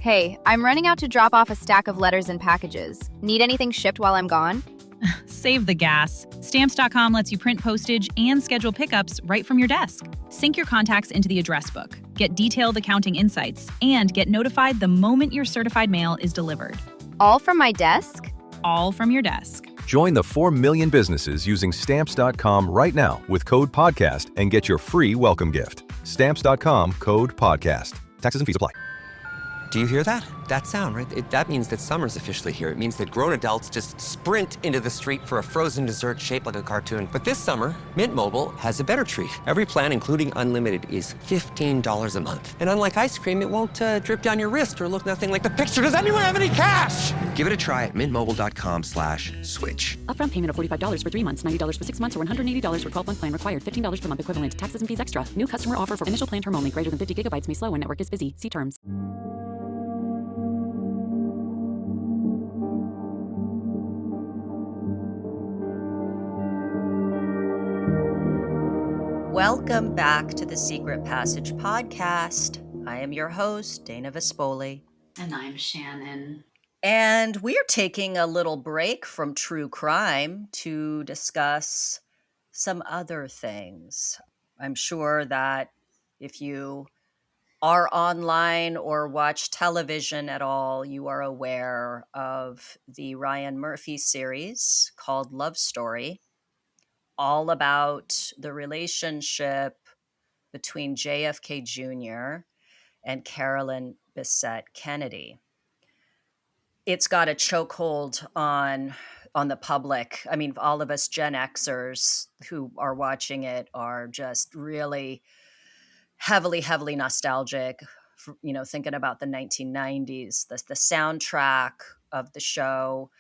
Hey, I'm running out to drop off a stack of letters and packages. Need anything shipped while I'm gone? Save the gas. Stamps.com lets you print postage and schedule pickups right from your desk. Sync your contacts into the address book, get detailed accounting insights, and get notified the moment your certified mail is delivered. All from my desk? All from your desk. Join the 4 million businesses using Stamps.com right now with code PODCAST and get your free welcome gift. Stamps.com, code PODCAST. Taxes and fees apply. Do you hear that? That sound, right? That means that summer's officially here. It means that grown adults just sprint into the street for a frozen dessert shaped like a cartoon. But this summer, Mint Mobile has a better treat. Every plan, including unlimited, is $15 a month. And unlike ice cream, it won't drip down your wrist or look nothing like the picture. Does anyone have any cash? Give it a try at mintmobile.com/switch. Upfront payment of $45 for 3 months, $90 for 6 months, or $180 for 12-month plan required. $15 per month equivalent. Taxes and fees extra. New customer offer for initial plan term only. Greater than 50 gigabytes may slow when network is busy. See terms. Welcome back to the Secret Passage podcast. I am your host, Dana Vespoli. And I'm Shannon. And we're taking a little break from true crime to discuss some other things. I'm sure that if you are online or watch television at all, you are aware of the Ryan Murphy series called Love Story, all about the relationship between JFK Jr. and Carolyn Bessette Kennedy. It's got a chokehold on the public. I mean, all of us Gen Xers who are watching it are just really heavily nostalgic, thinking about the 1990s, the soundtrack of the show,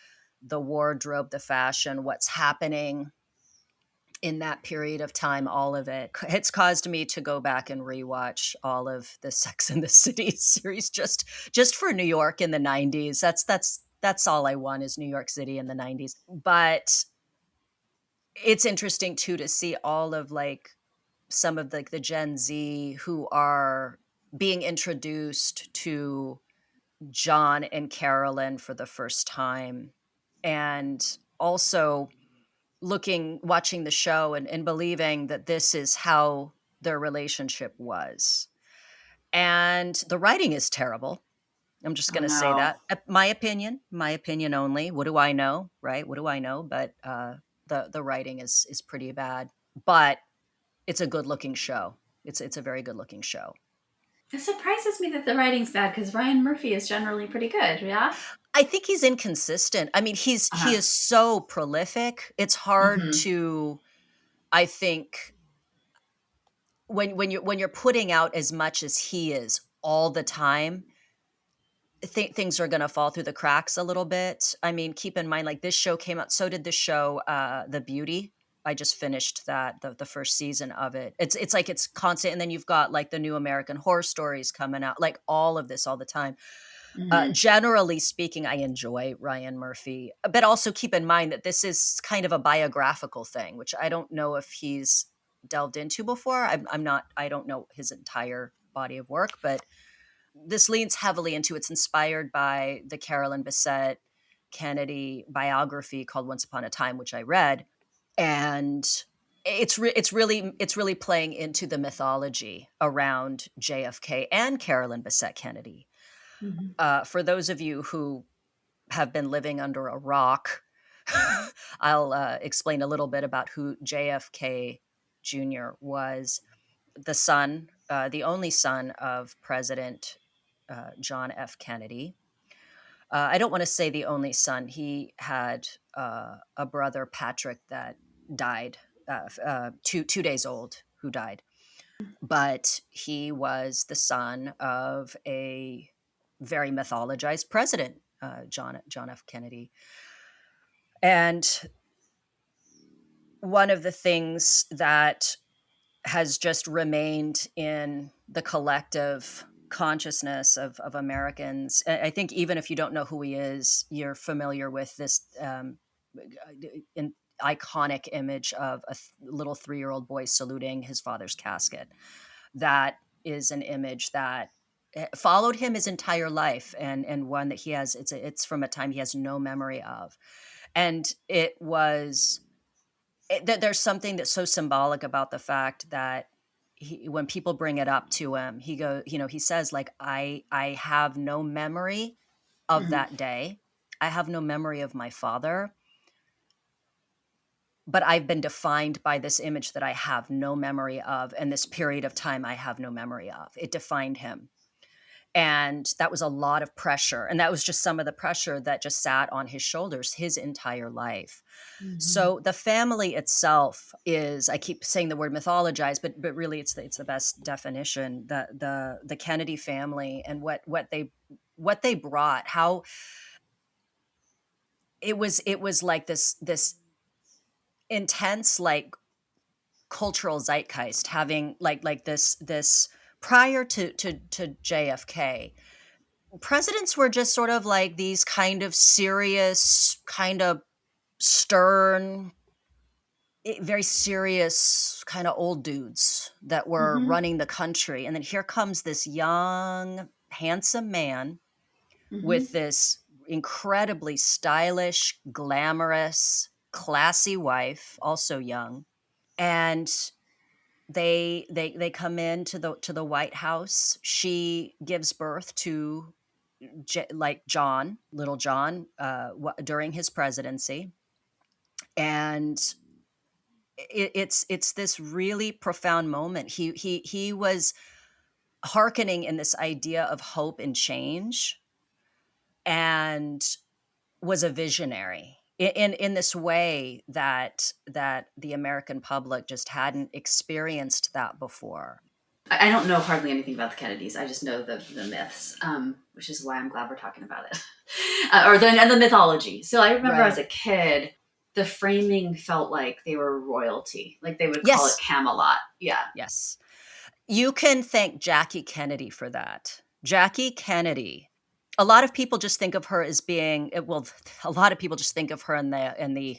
the wardrobe, the fashion, what's happening in that period of time, all of it. It's caused me to go back and rewatch all of the Sex and the City series just for New York in the 90s. That's all I want is New York City in the 90s. But it's interesting too to see all of like some of the Gen Z who are being introduced to John and Carolyn for the first time, and also watching the show and believing that this is how their relationship was. And the writing is terrible. I'm just going to say that. My opinion only. What do I know, right? What do I know? But the writing is pretty bad. But it's a good-looking show. It's a very good-looking show. It surprises me that the writing's bad because Ryan Murphy is generally pretty good, yeah? I think he's inconsistent. I mean, he is so prolific. It's hard to, I think, when you're putting out as much as he is all the time, things are going to fall through the cracks a little bit. I mean, keep in mind, like this show came out. So did the show The Beauty. I just finished that, the first season of it. It's like it's constant. And then you've got like the new American Horror Stories coming out, like all of this all the time. Generally speaking, I enjoy Ryan Murphy, but also keep in mind that this is kind of a biographical thing, which I don't know if he's delved into before. I don't know his entire body of work, but this leans heavily into, it's inspired by the Carolyn Bessette Kennedy biography called Once Upon a Time, which I read. And it's really playing into the mythology around JFK and Carolyn Bessette Kennedy. For those of you who have been living under a rock, I'll explain a little bit about who JFK Jr. was. The only son of President John F. Kennedy. I don't want to say the only son. He had a brother, Patrick, that died, 2 days old, who died. But he was the son of a very mythologized president, John F. Kennedy. And one of the things that has just remained in the collective consciousness of Americans, I think even if you don't know who he is, you're familiar with this iconic image of a little 3-year-old boy saluting his father's casket. That is an image that followed him his entire life, and one that he has, it's from a time he has no memory of. And there's something that's so symbolic about the fact that when people bring it up to him, he says, like, I have no memory of that day. I have no memory of my father, but I've been defined by this image that I have no memory of, and this period of time I have no memory of. It defined him. And that was a lot of pressure. And that was just some of the pressure that just sat on his shoulders his entire life. So the family itself is, I keep saying the word mythologized, but really it's the best definition. The Kennedy family and what they brought, how it was like this intense, like, cultural zeitgeist, having like this prior to JFK. Presidents were just sort of like these kind of serious, kind of stern, very serious kind of old dudes that were running the country. And then here comes this young, handsome man with this incredibly stylish, glamorous, classy wife, also young. And they come into the White House. She gives birth to little John, during his presidency. And it's this really profound moment. He was hearkening in this idea of hope and change, and was a visionary in this way that the American public just hadn't experienced that before. I don't know hardly anything about the Kennedys. I just know the myths, which is why I'm glad we're talking about it, and the mythology. So I remember as a kid, the framing felt like they were royalty, like they would call it Camelot. Yeah. Yes. You can thank Jackie Kennedy for that. Jackie Kennedy. A lot of people just think of her as being, well, a lot of people just think of her in the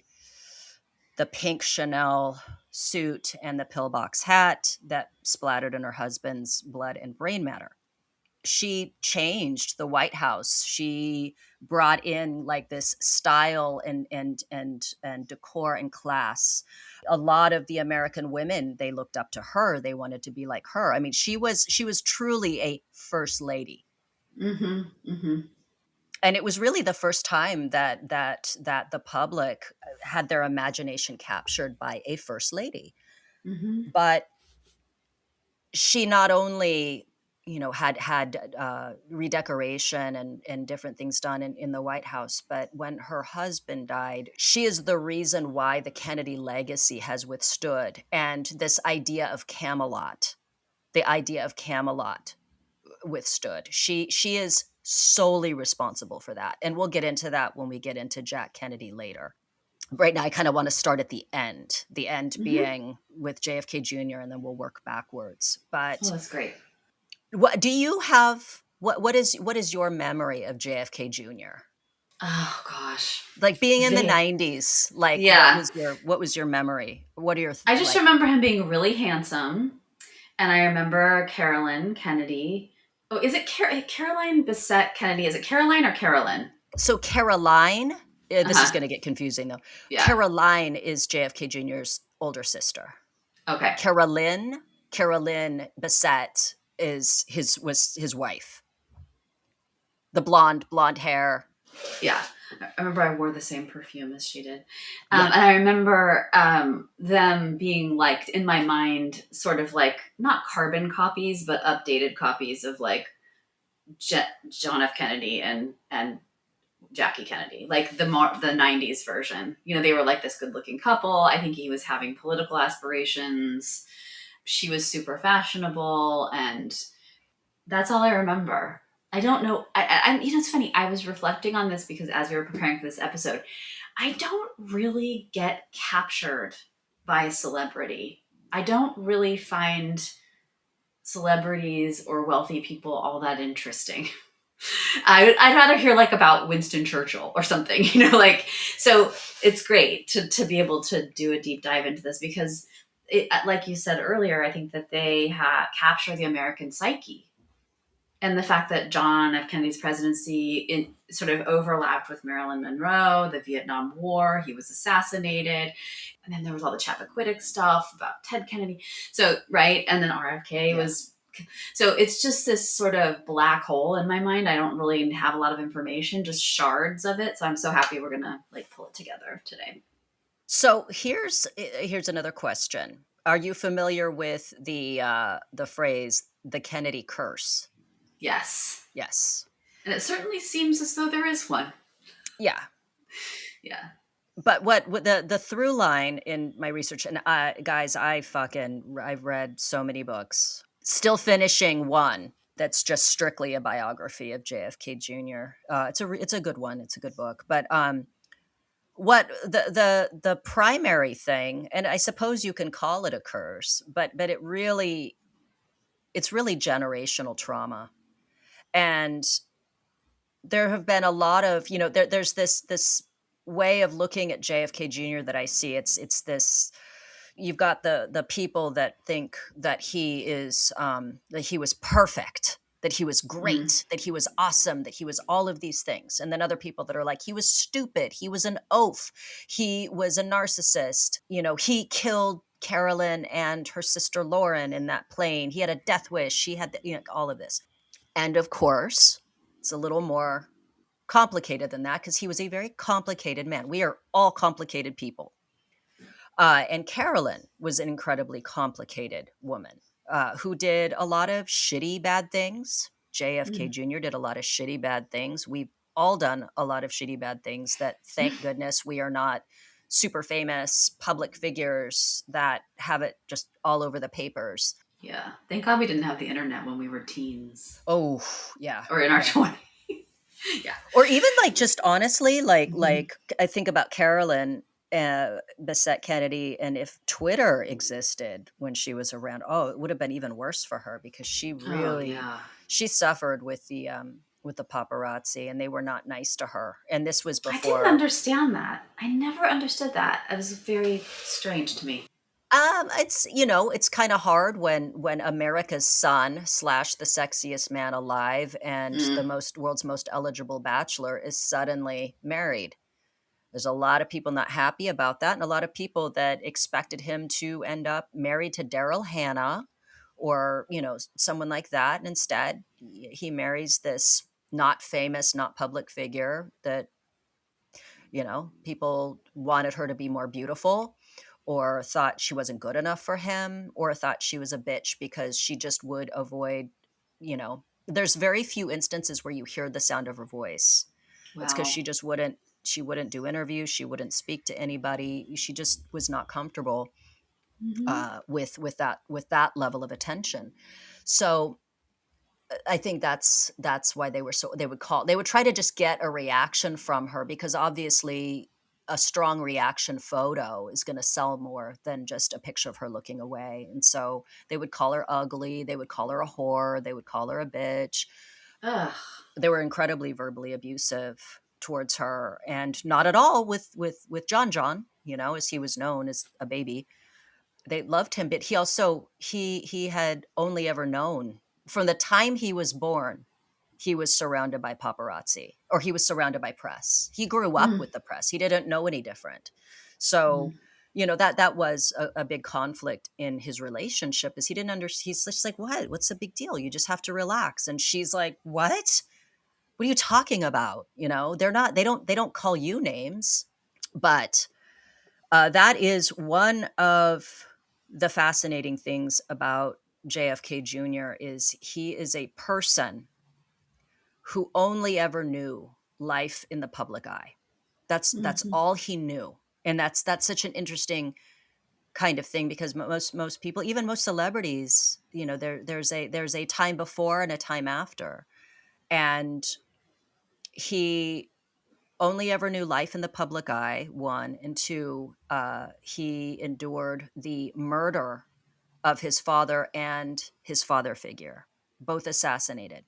pink Chanel suit and the pillbox hat that splattered in her husband's blood and brain matter. She changed the White House. She brought in like this style and decor and class. A lot of the American women, they looked up to her. They wanted to be like her. I mean, she was truly a first lady. And it was really the first time that the public had their imagination captured by a first lady. But she not only, had redecoration and different things done in the White House, but when her husband died, she is the reason why the Kennedy legacy has withstood. And this idea of Camelot, withstood. She is solely responsible for that. And we'll get into that when we get into Jack Kennedy later. Right now, I kind of want to start at the end being with JFK Jr., and then we'll work backwards. But that's great. What do you have? What is your memory of JFK Jr.? Oh gosh, like being in the 90s. Like, what was your memory? What are your? I just remember him being really handsome, and I remember Carolyn Kennedy. Oh, is it Caroline Bessette Kennedy? Is it Caroline or Carolyn? So Caroline. This is going to get confusing though. Yeah. Caroline is JFK Jr.'s older sister. Okay. Carolyn Bessette was his wife. The blonde hair. Yeah. I remember I wore the same perfume as she did. And I remember them being like, in my mind, sort of like not carbon copies, but updated copies of like John F. Kennedy and Jackie Kennedy, like the 90s version. They were like this good looking couple. I think he was having political aspirations. She was super fashionable, and that's all I remember. I don't know. I it's funny. I was reflecting on this because as we were preparing for this episode, I don't really get captured by celebrity. I don't really find celebrities or wealthy people all that interesting. I'd rather hear like about Winston Churchill or something, so it's great to be able to do a deep dive into this because like you said earlier, I think that they capture the American psyche and the fact that John F. Kennedy's presidency sort of overlapped with Marilyn Monroe, the Vietnam War, he was assassinated. And then there was all the Chappaquiddick stuff about Ted Kennedy. So, right. And then RFK was. So it's just this sort of black hole in my mind. I don't really have a lot of information, just shards of it. So I'm so happy we're going to like pull it together today. So here's another question. Are you familiar with the phrase, the Kennedy curse? Yes. Yes. And it certainly seems as though there is one. Yeah. Yeah. But what the through line in my research, and guys, I've read so many books, still finishing one that's just strictly a biography of JFK Jr. It's a good one. It's a good book. But what the primary thing, and I suppose you can call it a curse, but it's really generational trauma. And there have been a lot of, there's this way of looking at JFK Jr. that I see. It's this, you've got the people that think that he is, that he was perfect, that he was great, that he was awesome, that he was all of these things. And then other people that are like, he was stupid, he was an oaf, he was a narcissist, he killed Carolyn and her sister Lauren in that plane. He had a death wish. He had all of this. And of course, it's a little more complicated than that because he was a very complicated man. We are all complicated people. And Carolyn was an incredibly complicated woman who did a lot of shitty, bad things. JFK Jr. did a lot of shitty, bad things. We've all done a lot of shitty, bad things that, thank goodness, we are not super famous public figures that have it just all over the papers. Yeah. Thank God we didn't have the internet when we were teens. Oh, yeah. Or in our 20s. Yeah. Or even like just honestly, like I think about Carolyn Bessette Kennedy, and if Twitter existed when she was around, it would have been even worse for her because she really she suffered with the paparazzi, and they were not nice to her. And this was before. I didn't understand that. I never understood that. It was very strange to me. It's kind of hard when America's son / the sexiest man alive and the world's most eligible bachelor is suddenly married. There's a lot of people not happy about that, and a lot of people that expected him to end up married to Daryl Hannah or, someone like that. And instead, he marries this not famous, not public figure that, people wanted her to be more beautiful, or thought she wasn't good enough for him, or thought she was a bitch because she just would avoid, there's very few instances where you hear the sound of her voice. Wow. It's because she just wouldn't do interviews. She wouldn't speak to anybody. She just was not comfortable with that level of attention. So I think that's why they would try to just get a reaction from her, because obviously a strong reaction photo is going to sell more than just a picture of her looking away. And so they would call her ugly. They would call her a whore. They would call her a bitch. Ugh. They were incredibly verbally abusive towards her, and not at all with John, as he was known as a baby. They loved him, but he had only ever known from the time he was born, he was surrounded by paparazzi, or he was surrounded by press. He grew up with the press. He didn't know any different. So, that was a big conflict in his relationship, is he didn't understand. He's just like, what's the big deal? You just have to relax. And she's like, what are you talking about? They don't call you names. But that is one of the fascinating things about JFK Jr. is he is a person who only ever knew life in the public eye. That's all he knew. And that's such an interesting kind of thing, because most people, even most celebrities, there's a time before and a time after. And he only ever knew life in the public eye, one, and two, he endured the murder of his father and his father figure, both assassinated.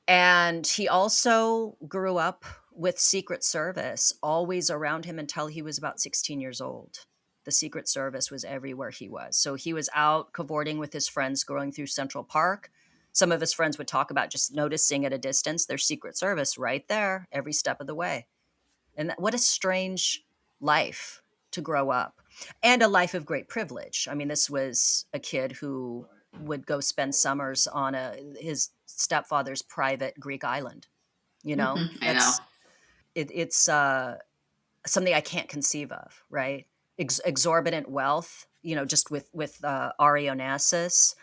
And he also grew up with Secret Service always around him until he was about 16 years old. The Secret Service was everywhere he was. So he was out cavorting with his friends going through Central Park. Some of his friends would talk about just noticing at a distance their Secret Service right there every step of the way. And what a strange life to grow up, and a life of great privilege. I mean, this was a kid who would go spend summers on his stepfather's private Greek island. You know, I know. It's something I can't conceive of, right? Exorbitant wealth, just with Ari Onassis,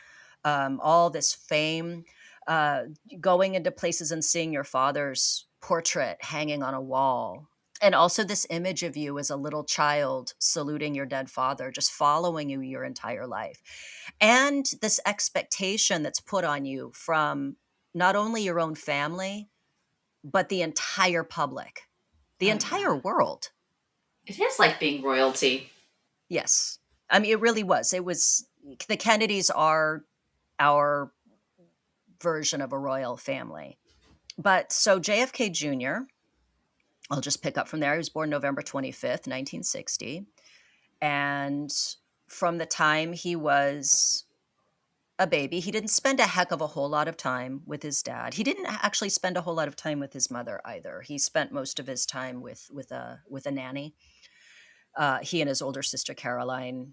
all this fame, going into places and seeing your father's portrait hanging on a wall. And also this image of you as a little child saluting your dead father, just following you your entire life. And this expectation that's put on you from not only your own family, but the entire public, the entire world. It is like being royalty. Yes. I mean, it really was. It was, the Kennedys are our version of a royal family. But so JFK Jr., I'll just pick up from there. He was born November 25th, 1960. And from the time he was a baby, he didn't spend a heck of a whole lot of time with his dad. He didn't actually spend a whole lot of time with his mother either. He spent most of his time with a nanny. He and his older sister Caroline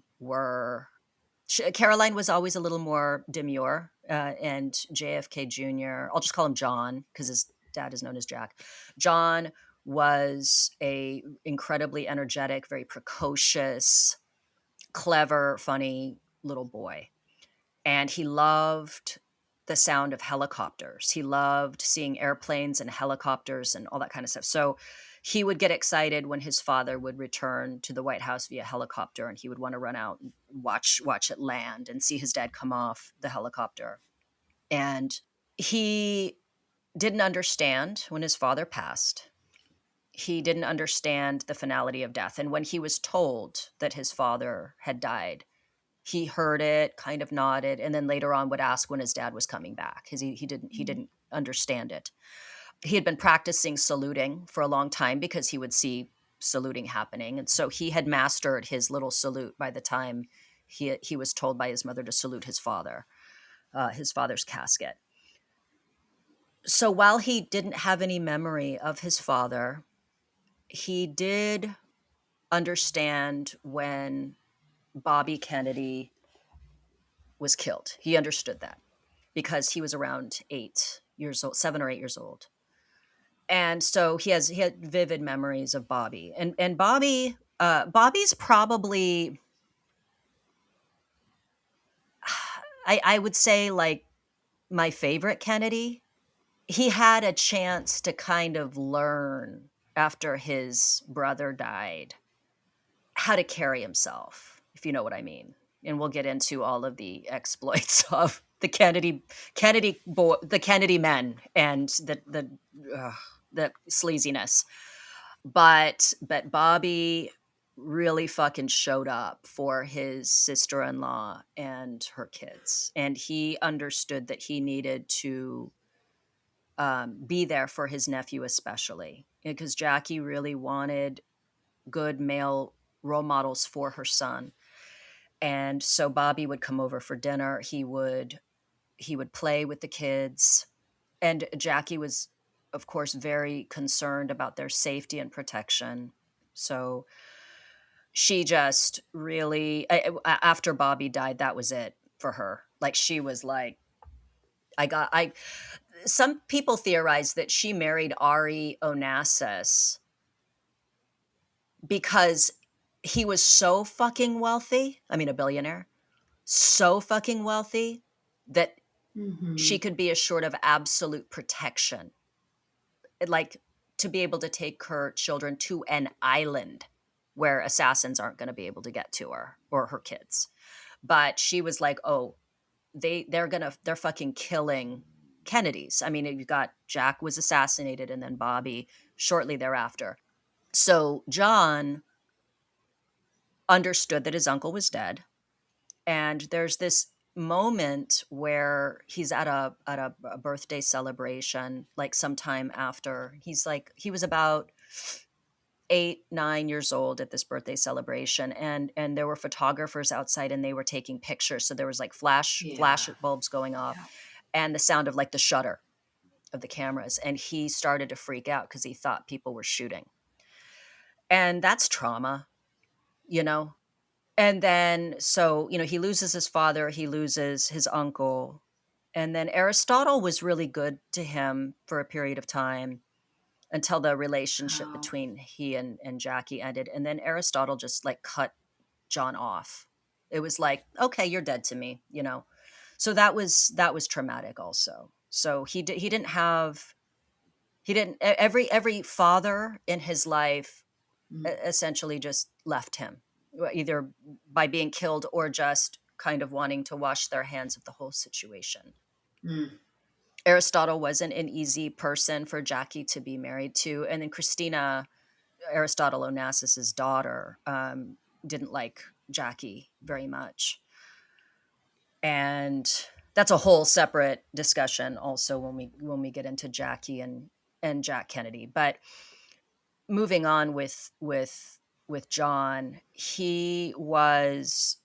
Caroline was always a little more demure, and JFK Jr., I'll just call him John because his dad is known as Jack. John was a incredibly energetic, very precocious, clever, funny little boy. And he loved the sound of helicopters. He loved seeing airplanes and helicopters and all that kind of stuff. So he would get excited when his father would return to the White House via helicopter, and he would want to run out and watch it land and see his dad come off the helicopter. And he didn't understand when his father passed. He didn't understand the finality of death. And when he was told that his father had died, he heard it, kind of nodded, and then later on would ask when his dad was coming back because he didn't understand it. He had been practicing saluting for a long time because he would see saluting happening, and so he had mastered his little salute by the time he was told by his mother to salute his father's casket. So while he didn't have any memory of his father, he did understand when Bobby Kennedy was killed. He understood that because he was around 7 or 8 years old. And so he had vivid memories of Bobby. And Bobby's probably, I would say, like, my favorite Kennedy. He had a chance to kind of learn after his brother died how to carry himself, if you know what I mean. And we'll get into all of the exploits of the Kennedy men and the sleaziness. But Bobby really fucking showed up for his sister-in-law and her kids. And he understood that he needed to be there for his nephew especially, because Jackie really wanted good male role models for her son. And so Bobby would come over for dinner. He would play with the kids. And Jackie was, of course, very concerned about their safety and protection. So she just really, after Bobby died, that was it for her. Like, she was like, some people theorize that she married Ari Onassis because he was so fucking wealthy. I mean, a billionaire, so fucking wealthy that she could be assured of absolute protection. Like, to be able to take her children to an island where assassins aren't going to be able to get to her or her kids. But she was like, oh, they're fucking killing Kennedys. I mean, you've got Jack was assassinated and then Bobby shortly thereafter. So John understood that his uncle was dead. And there's this moment where he's at a birthday celebration, like sometime after. He was about 8-9 years old at this birthday celebration, and there were photographers outside and they were taking pictures. So there was like flash bulbs going off. and the sound of like the shutter of the cameras. And he started to freak out because he thought people were shooting. And that's trauma, you know? And then, so, you know, he loses his father, he loses his uncle. And then Aristotle was really good to him for a period of time until the relationship between he and Jackie ended. And then Aristotle just like cut John off. It was like, okay, you're dead to me, you know? So that was traumatic also. So he didn't every father in his life essentially just left him, either by being killed or just kind of wanting to wash their hands of the whole situation. Aristotle wasn't an easy person for Jackie to be married to. And then Christina, Aristotle Onassis's daughter, didn't like Jackie very much. And that's a whole separate discussion also when we get into Jackie and Jack Kennedy. But moving on with John, he was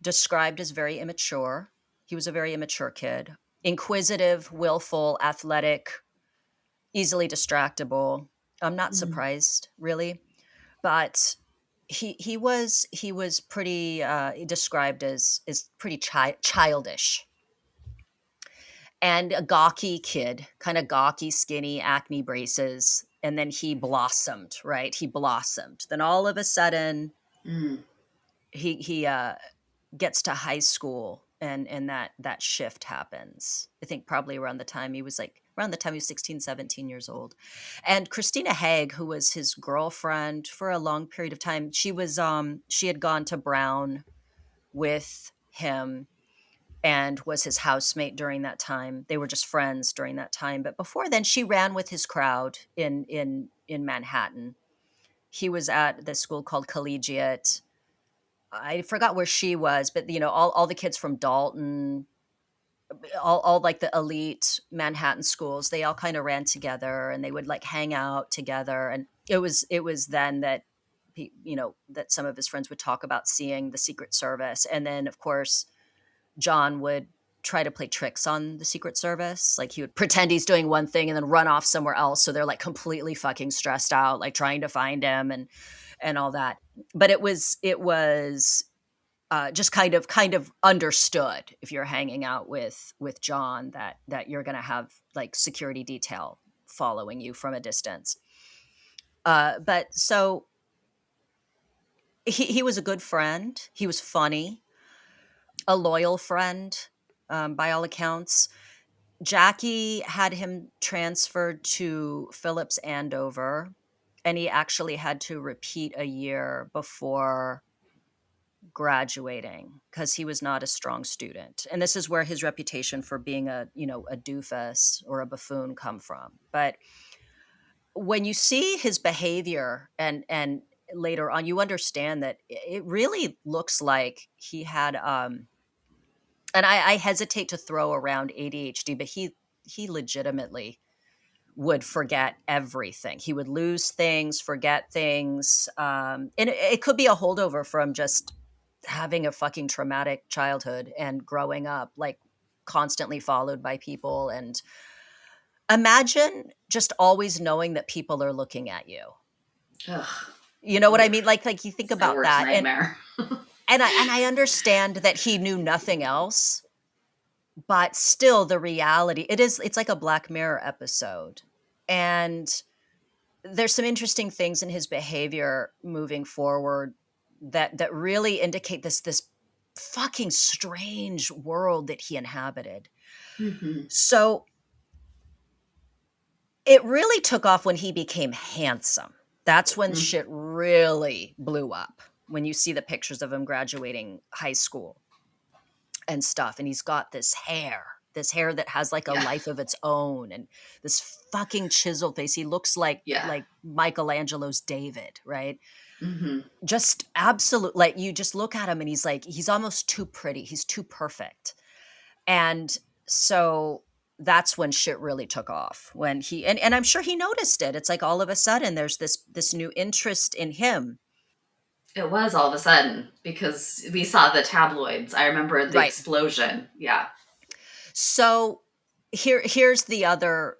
described as very immature. He was a very immature kid, inquisitive, willful, athletic, easily distractible. I'm not surprised, really, but he was pretty described as pretty childish and a gawky kid, kind of gawky, skinny, acne braces. And then he blossomed, right? He blossomed. Then all of a sudden, he gets to high school, and that shift happens. I think probably around the time he was 16, 17 years old. And Christina Haig, who was his girlfriend for a long period of time, she had gone to Brown with him and was his housemate during that time. They were just friends during that time. But before then, she ran with his crowd in Manhattan. He was at the school called Collegiate. I forgot where she was, but you know, all the kids from Dalton, all like the elite Manhattan schools, they all kind of ran together and they would like hang out together. And it was then that, you know, that some of his friends would talk about seeing the Secret Service. And then of course, John would try to play tricks on the Secret Service. Like he would pretend he's doing one thing and then run off somewhere else. So they're like completely fucking stressed out, like trying to find him and all that. But it was just kind of understood if you're hanging out with John that you're going to have like security detail following you from a distance. But so he was a good friend. He was funny, a loyal friend, by all accounts. Jackie had him transferred to Phillips Andover, and he actually had to repeat a year before graduating because he was not a strong student. And this is where his reputation for being a doofus or a buffoon come from. But when you see his behavior and later on, you understand that it really looks like he had and I hesitate to throw around ADHD, but he legitimately would forget everything. He would lose things, forget things. And it could be a holdover from just having a fucking traumatic childhood and growing up, like constantly followed by people. And imagine just always knowing that people are looking at you. Ugh. You know what I mean? Like you think about that. Nightmare. And I understand that he knew nothing else, but still the reality, it's like a Black Mirror episode. And there's some interesting things in his behavior moving forward that really indicate this fucking strange world that he inhabited. Mm-hmm. So it really took off when he became handsome. That's when shit really blew up. When you see the pictures of him graduating high school and stuff. And he's got this hair that has like a life of its own and this fucking chiseled face. He looks like Michelangelo's David, right? Mm-hmm. Just absolute, like you just look at him and he's almost too pretty. He's too perfect. And so that's when shit really took off. When he, and I'm sure he noticed it. It's like all of a sudden there's this new interest in him. It was all of a sudden because we saw the tabloids. I remember the explosion. Yeah. So here's the other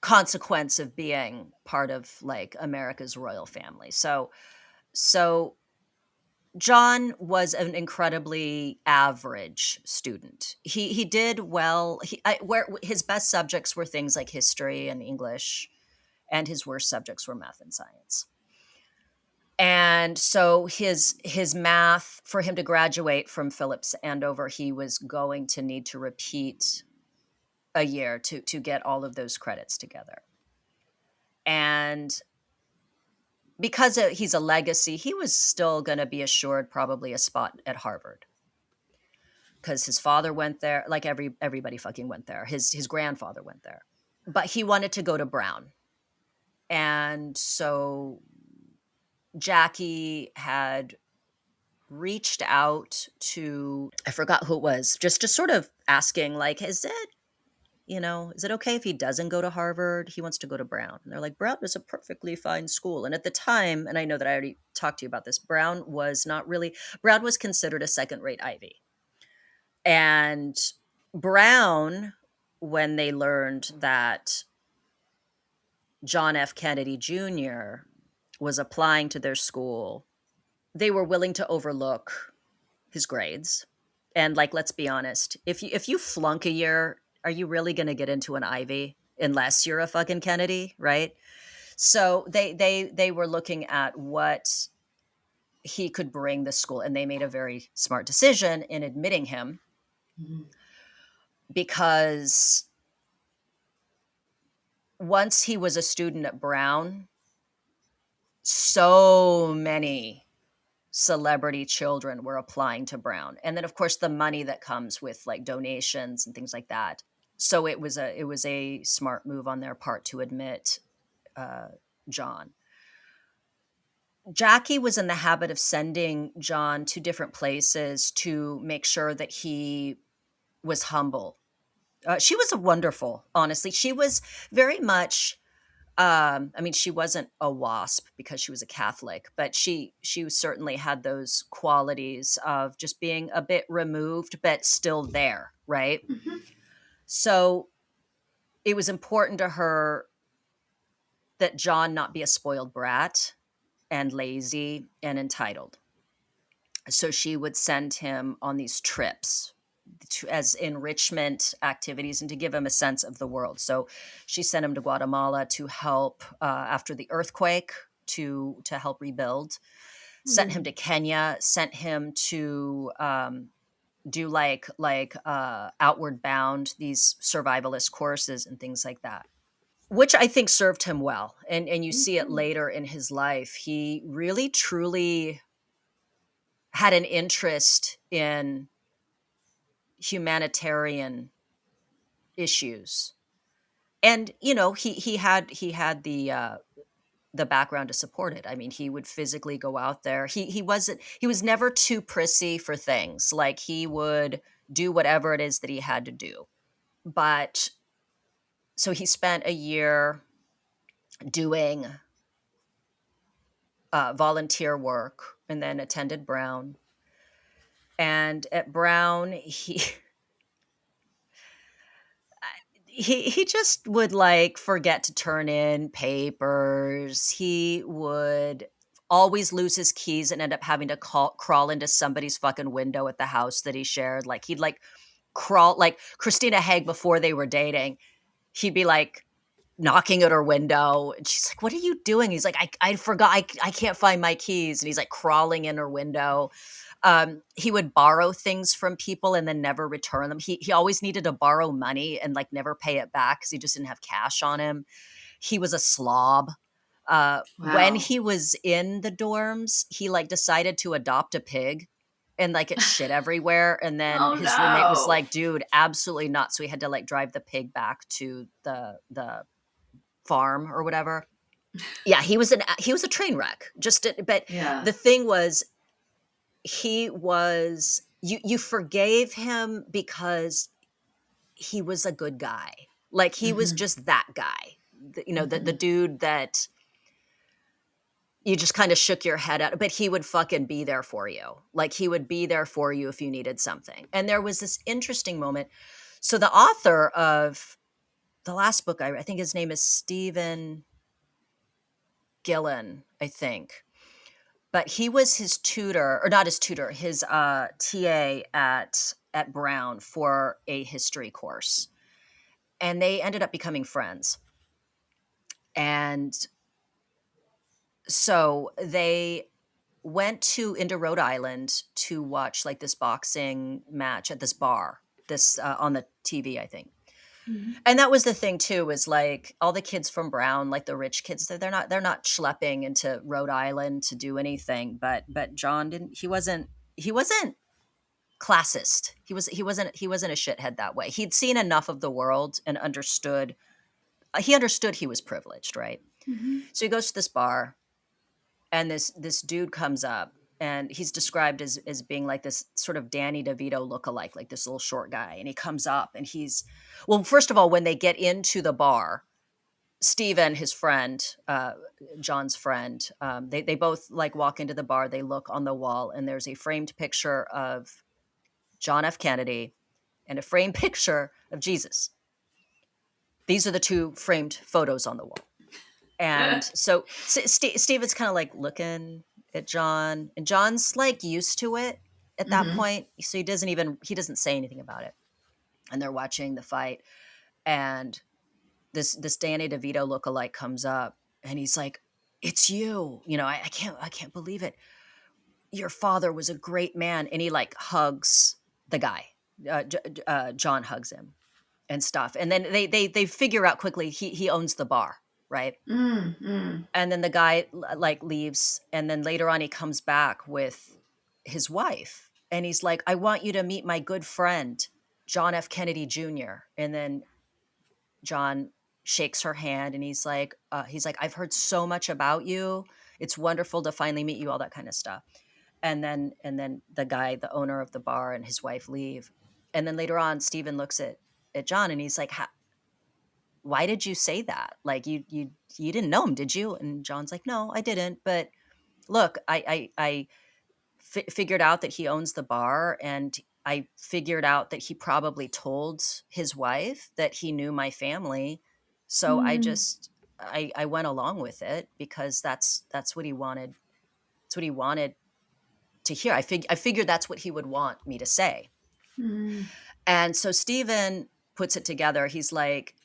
consequence of being part of like America's royal family. So John was an incredibly average student. He did well. Where his best subjects were things like history and English, and his worst subjects were math and science. And so his math, for him to graduate from Phillips Andover, he was going to need to repeat a year to get all of those credits together. And because he's a legacy, he was still going to be assured probably a spot at Harvard, because his father went there, like everybody fucking went there. His grandfather went there, but he wanted to go to Brown. And so Jackie had reached out to, I forgot who it was, just sort of asking, like, is it okay if he doesn't go to Harvard? He wants to go to Brown. And they're like, Brown is a perfectly fine school. And at the time, and I know that I already talked to you about this, Brown was considered a second-rate Ivy. And Brown, when they learned that John F. Kennedy Jr. was applying to their school, they were willing to overlook his grades. And like, let's be honest, if you flunk a year, are you really going to get into an Ivy unless you're a fucking Kennedy, right? So they were looking at what he could bring the school, and they made a very smart decision in admitting him, because once he was a student at Brown, so many celebrity children were applying to Brown. And then of course the money that comes with like donations and things like that. So it was a smart move on their part to admit John. Jackie was in the habit of sending John to different places to make sure that he was humble. She was wonderful, honestly. She was very much, she wasn't a WASP because she was a Catholic, but she certainly had those qualities of just being a bit removed, but still there, right? Mm-hmm. So it was important to her that John not be a spoiled brat and lazy and entitled. So she would send him on these trips as enrichment activities and to give him a sense of the world. So she sent him to Guatemala to help after the earthquake, to help rebuild. Mm-hmm. Sent him to Kenya. Sent him to do like Outward Bound, these survivalist courses and things like that, which I think served him well. And you see it later in his life. He really, truly had an interest in humanitarian issues. And, he had the background to support it. I mean, he would physically go out there. He was never too prissy for things. Like, he would do whatever it is that he had to do. But so he spent a year doing volunteer work and then attended Brown. And at Brown, he just would like forget to turn in papers. He would always lose his keys and end up having to crawl into somebody's fucking window at the house that he shared. Like, he'd like crawl, like Christina Haig before they were dating. He'd be like knocking at her window, and she's like, "What are you doing?" He's like, I forgot, I can't find my keys. And he's like crawling in her window. He would borrow things from people and then never return them. He always needed to borrow money and like never pay it back because he just didn't have cash on him. He was a slob. Wow. When he was in the dorms, he like decided to adopt a pig and like it shit everywhere. And then his roommate was like, dude, absolutely not. So he had to like drive the pig back to the farm or whatever. Yeah, he was a train wreck. The thing was, you forgave him because he was a good guy. Like, he was just that guy, the dude that you just kind of shook your head at, but he would fucking be there for you. Like, he would be there for you if you needed something. And there was this interesting moment. So the author of the last book I think his name is Stephen Gillen, I think. But he was his tutor, or not his tutor, his TA at Brown for a history course. And they ended up becoming friends. And so they went into Rhode Island to watch like this boxing match at this bar, this on the TV, I think. Mm-hmm. And that was the thing too, is like all the kids from Brown, like the rich kids, they're not schlepping into Rhode Island to do anything. But John he wasn't classist. He wasn't a shithead that way. He'd seen enough of the world and understood he was privileged, right? Mm-hmm. So he goes to this bar, and this dude comes up, and he's described as being like this sort of Danny DeVito lookalike, like this little short guy. And he comes up, and first of all, when they get into the bar, Stephen, his friend, John's friend, they both like walk into the bar. They look on the wall, and there's a framed picture of John F. Kennedy and a framed picture of Jesus. These are the two framed photos on the wall. And so Stephen's kind of like looking at John, and John's like used to it at that point. So he doesn't say anything about it. And they're watching the fight, and this Danny DeVito lookalike comes up, and he's like, "It's you. You know, I can't believe it. Your father was a great man." And he like hugs the guy. John hugs him and stuff. And then they figure out quickly he owns the bar, right? And then the guy like leaves, and then later on he comes back with his wife, and he's like, "I want you to meet my good friend, John F. Kennedy Jr." And then John shakes her hand, and he's like, "I've heard so much about you. It's wonderful to finally meet you," all that kind of stuff. And then the guy, the owner of the bar, and his wife leave. And then later on, Stephen looks at John, and he's like, "Why did you say that? Like you didn't know him, did you?" And John's like, "No, I didn't. But look, I figured out that he owns the bar, and I figured out that he probably told his wife that he knew my family. So I went along with it because that's what he wanted. That's what he wanted to hear. I figured that's what he would want me to say." And so Stephen puts it together. He's like,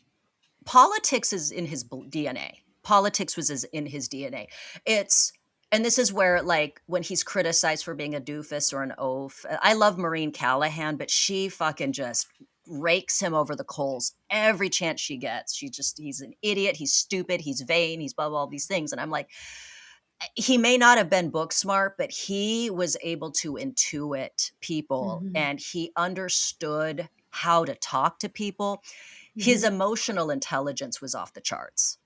politics is in his DNA. Politics was in his DNA. And this is where, like, when he's criticized for being a doofus or an oaf, I love Maureen Callahan, but she fucking just rakes him over the coals every chance she gets. He's an idiot. He's stupid. He's vain. He's blah, blah, all these things. And I'm like, he may not have been book smart, but he was able to intuit people, and he understood how to talk to people. His emotional intelligence was off the charts.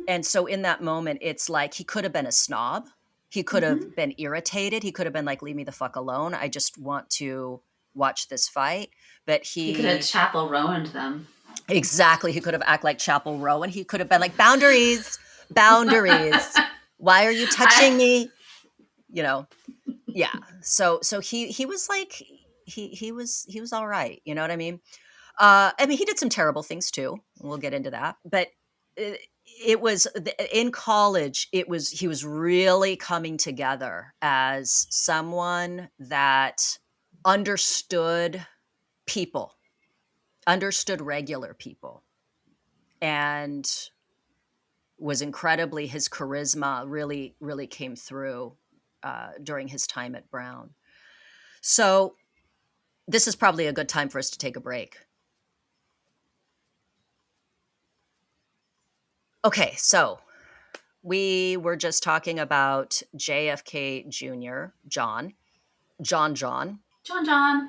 And so in that moment, it's like he could have been a snob. He could have been irritated. He could have been like, "Leave me the fuck alone. I just want to watch this fight." But he could have Chapel Rowan'd them. Exactly. He could have acted like Chapel Rowan. He could have been like, boundaries. Why are you touching me? You know? Yeah. So he was like, he was all right. You know what I mean? He did some terrible things too. We'll get into that. But it was in college, he was really coming together as someone that understood people, understood regular people, and was incredibly, his charisma really, really came through during his time at Brown. So this is probably a good time for us to take a break. Okay, so we were just talking about JFK Jr., John,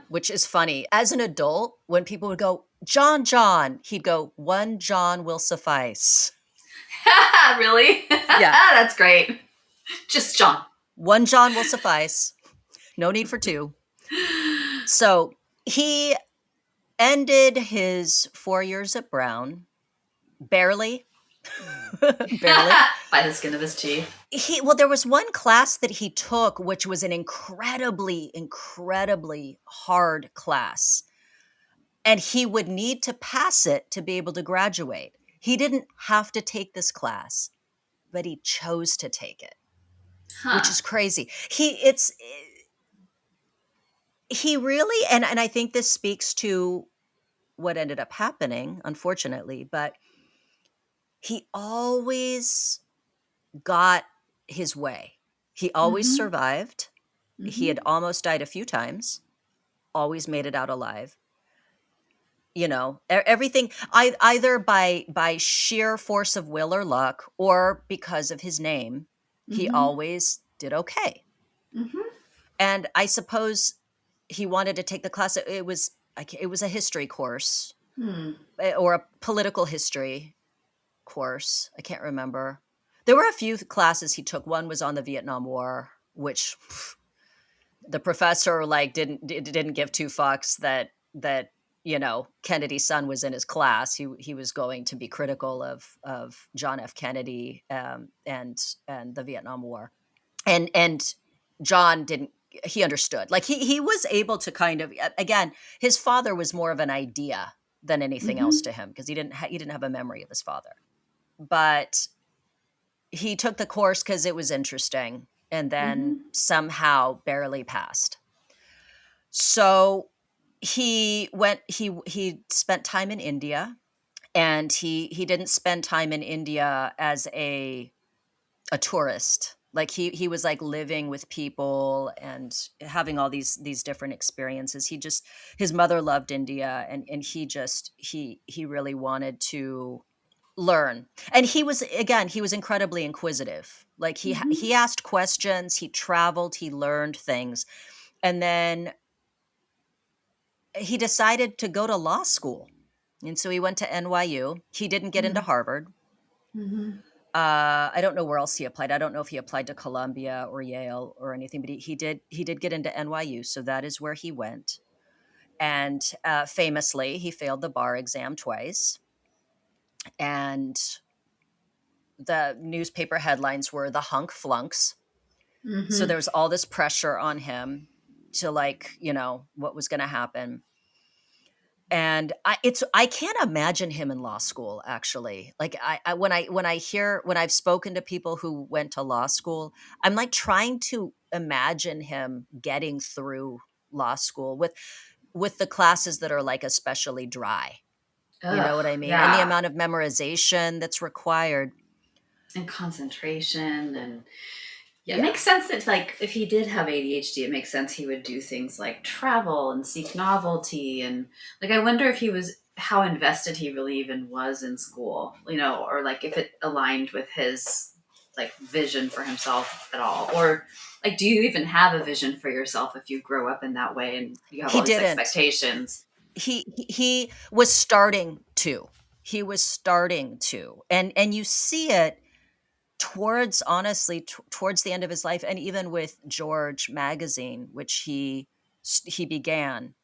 which is funny. As an adult, when people would go, John, he'd go, "One John will suffice." Really? Yeah. That's great. Just John. One John will suffice. No need for two. So he ended his 4 years at Brown, barely. By the skin of his teeth. There was one class that he took, which was an incredibly, incredibly hard class. And he would need to pass it to be able to graduate. He didn't have to take this class, but he chose to take it, which is crazy. He really, and I think this speaks to what ended up happening, unfortunately, but he always got his way. He always survived. He had almost died a few times, always made it out alive. You know, everything either by sheer force of will or luck, or because of his name, he always did okay. And I suppose he wanted to take the class. It was a history course or a political history course. I can't remember. There were a few classes he took. One was on the Vietnam War, which the professor like didn't give two fucks that you know, Kennedy's son was in his class. He was going to be critical of John F. Kennedy and the Vietnam War, and John didn't. He understood. Like he was able to kind of, again, his father was more of an idea than anything else to him, because he didn't have a memory of his father, but he took the course because it was interesting, and then somehow barely passed. So he spent time in India, and he didn't spend time in India as a tourist. Like he was like living with people and having all these different experiences. His mother loved India, and he really wanted to learn. And he was incredibly inquisitive. Like he asked questions, he traveled, he learned things. And then he decided to go to law school. And so he went to NYU. He didn't get into Harvard. I don't know where else he applied. I don't know if he applied to Columbia or Yale or anything, but he did get into NYU. So that is where he went. And famously, he failed the bar exam twice. And the newspaper headlines were the hunk flunks. So there was all this pressure on him to, like, you know, what was going to happen. And I can't imagine him in law school, actually. Like when I've spoken to people who went to law school, I'm like trying to imagine him getting through law school with the classes that are like especially dry. You know what I mean? Yeah. And the amount of memorization that's required. And concentration. And it makes sense that, like, if he did have ADHD, it makes sense he would do things like travel and seek novelty. And like, I wonder if how invested he really even was in school, you know, or like if it aligned with his like vision for himself at all. Or like, do you even have a vision for yourself if you grow up in that way and you have all these expectations? He was starting to. And you see it towards the end of his life, and even with George magazine, which he began.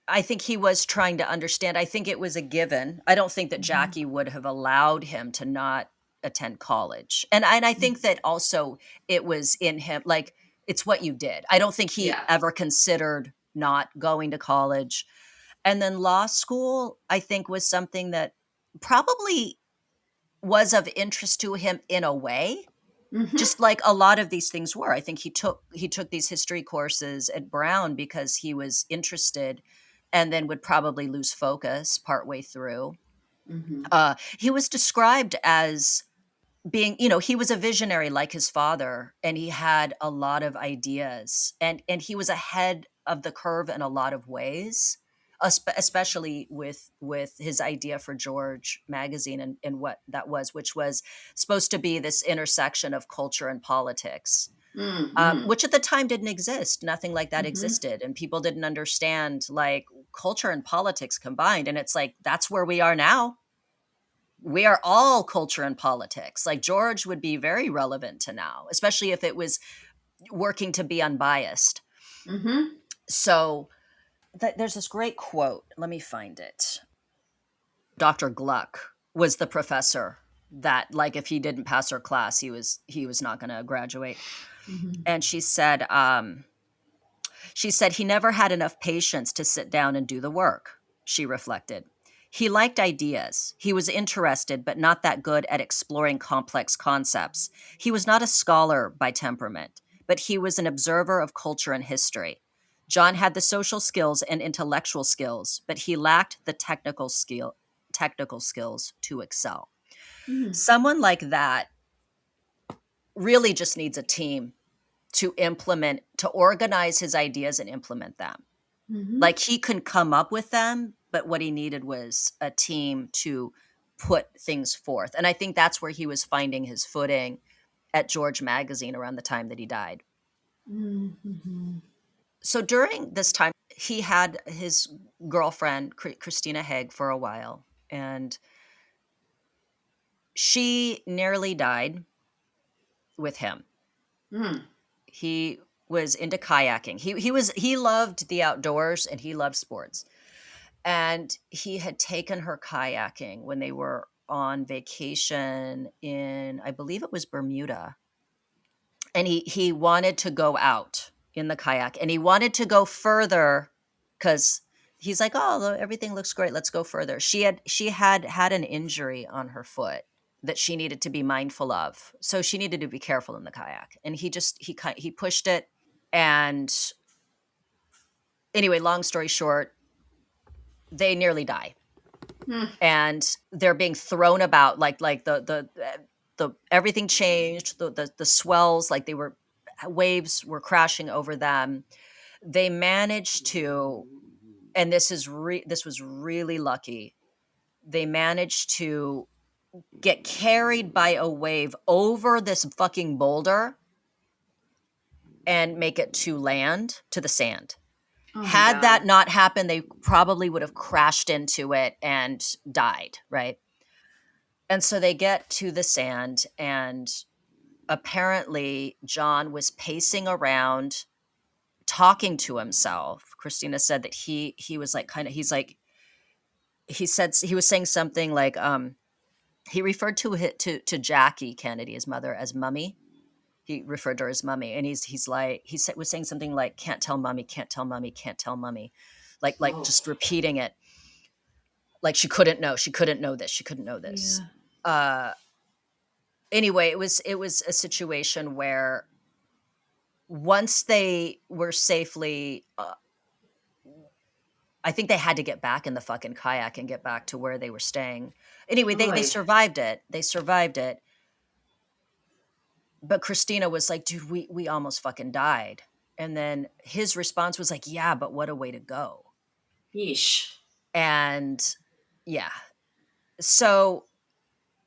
I think he was trying to understand. I think it was a given. I don't think that Jackie would have allowed him to not attend college. And I think that also it was in him, like, it's what you did. I don't think he ever considered not going to college. And then law school, I think, was something that probably was of interest to him in a way, just like a lot of these things were. I think he took these history courses at Brown because he was interested, and then would probably lose focus partway through. He was described as being, you know, he was a visionary like his father, and he had a lot of ideas, and he was ahead of the curve in a lot of ways, especially with his idea for George magazine and what that was, which was supposed to be this intersection of culture and politics, which at the time didn't exist. Nothing like that existed. And people didn't understand, like, culture and politics combined. And it's like, that's where we are now. We are all culture and politics. Like, George would be very relevant to now, especially if it was working to be unbiased. So there's this great quote. Let me find it. Dr. Gluck was the professor that, like, if he didn't pass her class, he was not going to graduate. And she said he never had enough patience to sit down and do the work. she reflected. He liked ideas. He was interested, but not that good at exploring complex concepts. He was not a scholar by temperament, but he was an observer of culture and history. John had the social skills and intellectual skills, but he lacked the technical skills to excel. Someone like that really just needs a team to organize his ideas and implement them. Like he couldn't come up with them, but what he needed was a team to put things forth. And I think that's where he was finding his footing at George Magazine around the time that he died. So during this time, he had his girlfriend, Christina Haig, for a while, and she nearly died with him. He was into kayaking. He loved the outdoors and he loved sports. And he had taken her kayaking when they were on vacation in, I believe it was Bermuda. And he wanted to go out in the kayak, and he wanted to go further because he's like, oh, everything looks great. Let's go further. She had an injury on her foot that she needed to be mindful of. So she needed to be careful in the kayak. And he pushed it. And anyway, long story short, they nearly die. And they're being thrown about like the everything changed, the swells, like waves were crashing over them. They managed to, and this was really lucky. They managed to get carried by a wave over this fucking boulder and make it to land, to the sand. Had that not happened, they probably would have crashed into it and died, right? And so they get to the sand, and apparently John was pacing around, talking to himself. Christina said that he was like he said he was saying something like he referred to Jackie Kennedy, his mother, as Mummy. He referred to her as Mummy, and was saying something like, "Can't tell Mummy, can't tell Mummy, can't tell Mummy," like just repeating it, like she couldn't know this, she couldn't know this. Yeah. Anyway, it was a situation where once they were safely, I think they had to get back in the fucking kayak and get back to where they were staying. Anyway, they survived it. But Christina was like, dude, we almost fucking died. And then his response was like, yeah, but what a way to go. Yeesh. And yeah. So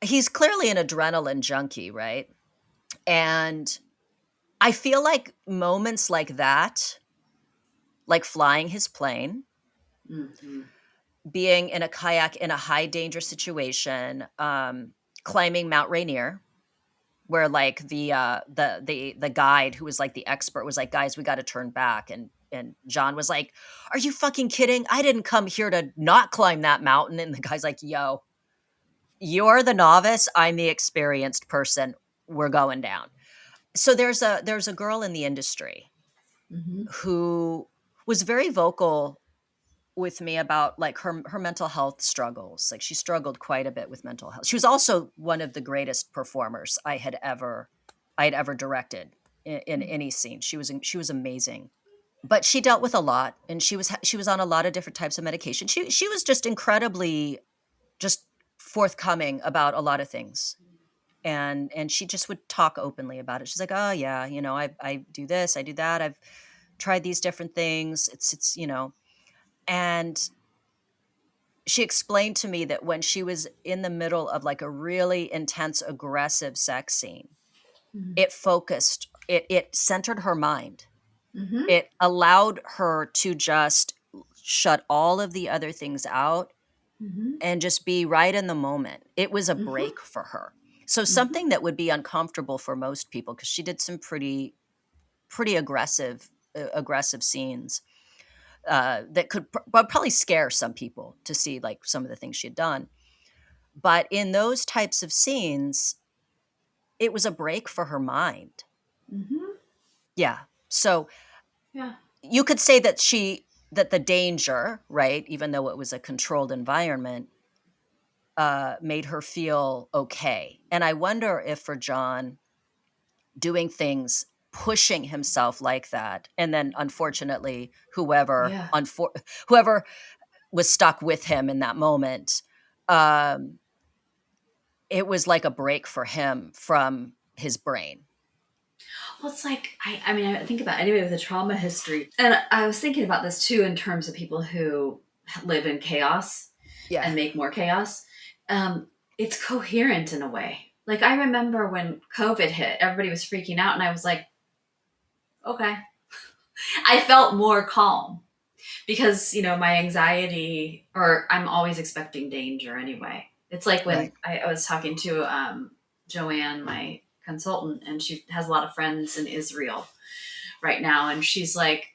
he's clearly an adrenaline junkie, right? And I feel like moments like that, like flying his plane, being in a kayak in a high danger situation, climbing Mount Rainier, where like the guide who was like the expert was like, guys, we got to turn back. And John was like, are you fucking kidding? I didn't come here to not climb that mountain. And the guy's like, yo, you're the novice. I'm the experienced person. We're going down. So there's a girl in the industry who was very vocal with me about like her mental health struggles. Like she struggled quite a bit with mental health. She was also one of the greatest performers I had ever directed in any scene. She was amazing, but she dealt with a lot, and she was on a lot of different types of medication. She was just incredibly just forthcoming about a lot of things. And she just would talk openly about it. She's like, oh yeah, I do this, I do that. I've tried these different things. It's and she explained to me that when she was in the middle of like a really intense, aggressive sex scene, it focused, it centered her mind. It allowed her to just shut all of the other things out and just be right in the moment. It was a break for her. So something that would be uncomfortable for most people, because she did some pretty aggressive scenes that could probably scare some people to see like some of the things she had done. But in those types of scenes, it was a break for her mind. Yeah. So you could say that she that the danger, right, even though it was a controlled environment, made her feel okay. And I wonder if for John, doing things, pushing himself like that, and then unfortunately, Yeah. whoever was stuck with him in that moment, um, it was like a break for him from his brain. Well, it's like, I mean, I think about anybody with a trauma history. And I was thinking about this too in terms of people who live in chaos Yeah. and make more chaos. It's coherent in a way. Like, I remember when COVID hit, everybody was freaking out, and I was like, okay. I felt more calm because, my anxiety, or I'm always expecting danger anyway. It's like when Right. I was talking to Joanne, my consultant, and she has a lot of friends in Israel right now. And she's like,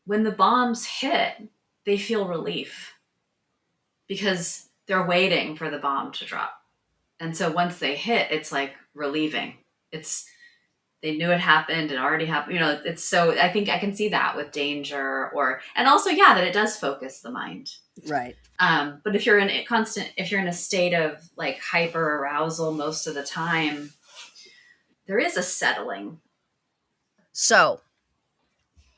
when the bombs hit, they feel relief because they're waiting for the bomb to drop. And so once they hit, it's like relieving. They knew it happened. It already happened. It's so, I think I can see that with danger and also, yeah, that it does focus the mind. Right. But if you're in a state of like hyper arousal most of the time, there is a settling. So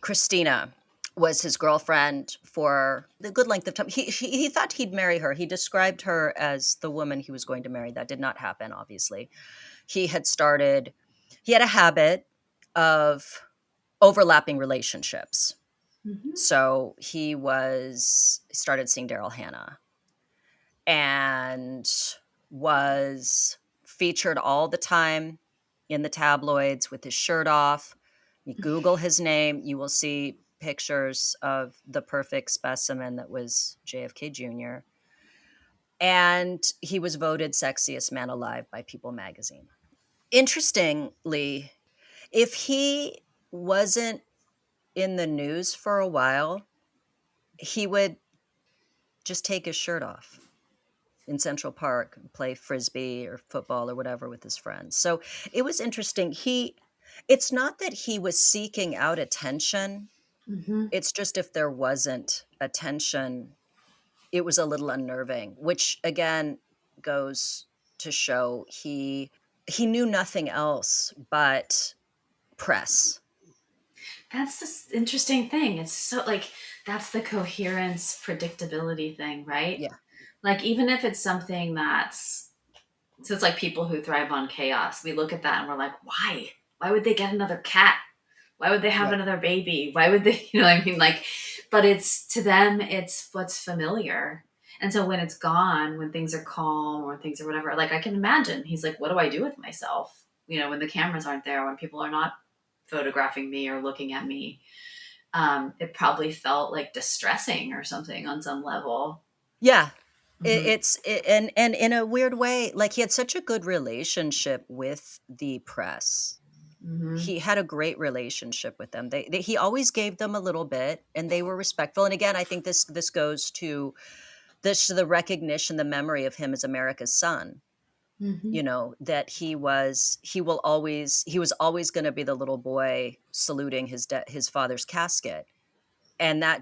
Christina was his girlfriend for a good length of time. He thought he'd marry her. He described her as the woman he was going to marry. That did not happen, obviously. He had a habit of overlapping relationships. Mm-hmm. So he started seeing Daryl Hannah and was featured all the time in the tabloids with his shirt off. You Google his name, you will see pictures of the perfect specimen that was JFK Jr. And he was voted sexiest man alive by People magazine. Interestingly, if he wasn't in the news for a while, he would just take his shirt off in Central Park and play frisbee or football or whatever with his friends. So it was interesting. It's not that he was seeking out attention. Mm-hmm. It's just if there wasn't attention, it was a little unnerving, which again goes to show he knew nothing else but press. That's the interesting thing. It's so like, that's the coherence, predictability thing, right? Yeah. Like, even if it's something so it's like people who thrive on chaos. We look at that and we're like, why? Why would they get another cat? Why would they have another baby? Why would they, what I mean? Like, but to them, it's what's familiar. And so when it's gone, when things are calm or things are whatever, like I can imagine, he's like, what do I do with myself? When the cameras aren't there, when people are not photographing me or looking at me, it probably felt like distressing or something on some level. Yeah. Mm-hmm. And in a weird way, like he had such a good relationship with the press. Mm-hmm. He had a great relationship with them. He always gave them a little bit, and they were respectful. And again, I think this goes to the recognition, the memory of him as America's son. Mm-hmm. That he was always going to be the little boy saluting his father's casket, and that's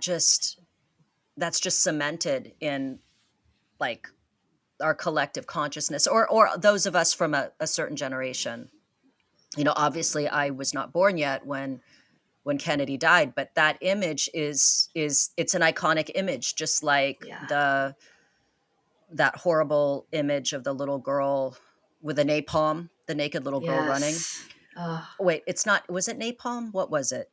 just cemented in like our collective consciousness, or those of us from a certain generation. Obviously I was not born yet when Kennedy died, but that image it's an iconic image, just like that horrible image of the little girl with the naked little girl running. Wait, was it napalm? What was it?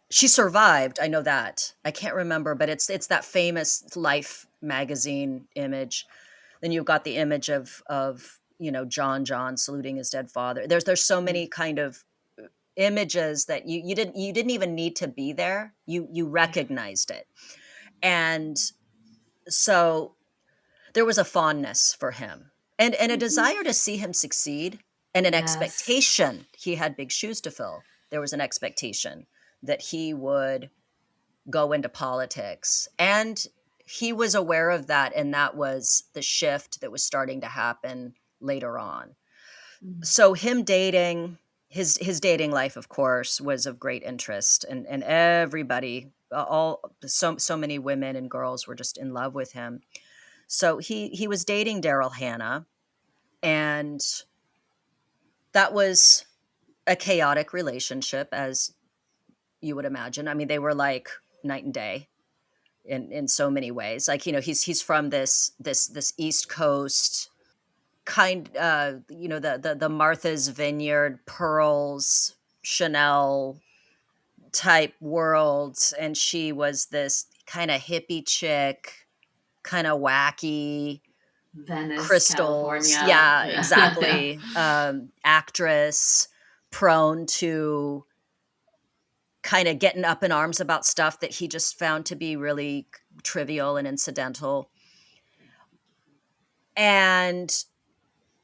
She survived. I know that. I can't remember, but it's that famous Life magazine image. Then you've got the image of John saluting his dead father. There's so many kind of images that you didn't even need to be there. You recognized it. And so there was a fondness for him and a desire to see him succeed, and an expectation. He had big shoes to fill. There was an expectation that he would go into politics, and he was aware of that, and that was the shift that was starting to happen later on. Mm-hmm. So him dating, his dating life, of course, was of great interest, and everybody so many women and girls were just in love with him. So he was dating Daryl Hannah, and that was a chaotic relationship, as you would imagine. I mean, they were like night and day in so many ways. Like, he's from this East Coast kind, the Martha's Vineyard, Pearls, Chanel type world, and she was this kind of hippie chick, kind of wacky, Venice, crystals, California. yeah, exactly. Actress, prone to kind of getting up in arms about stuff that he just found to be really trivial and incidental. And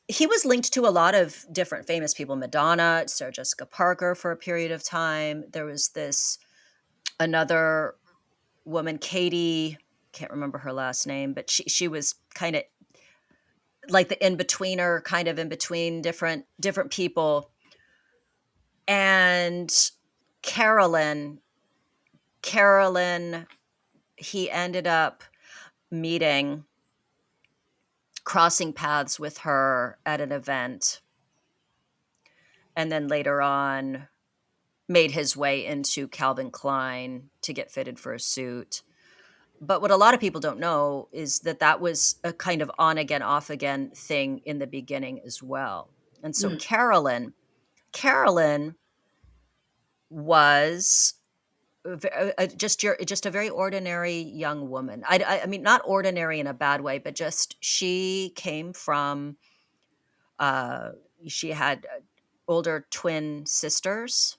he was linked to a lot of different famous people: Madonna, Sarah Jessica Parker for a period of time. There was another woman, Katie, can't remember her last name, but she was kind of like the in-betweener, kind of in between different people. And Carolyn, he ended up crossing paths with her at an event, and then later on made his way into Calvin Klein to get fitted for a suit. But what a lot of people don't know is that was a kind of on again, off again thing in the beginning as well. And so Carolyn was just a very ordinary young woman. I mean, not ordinary in a bad way, but just she came from. She had older twin sisters,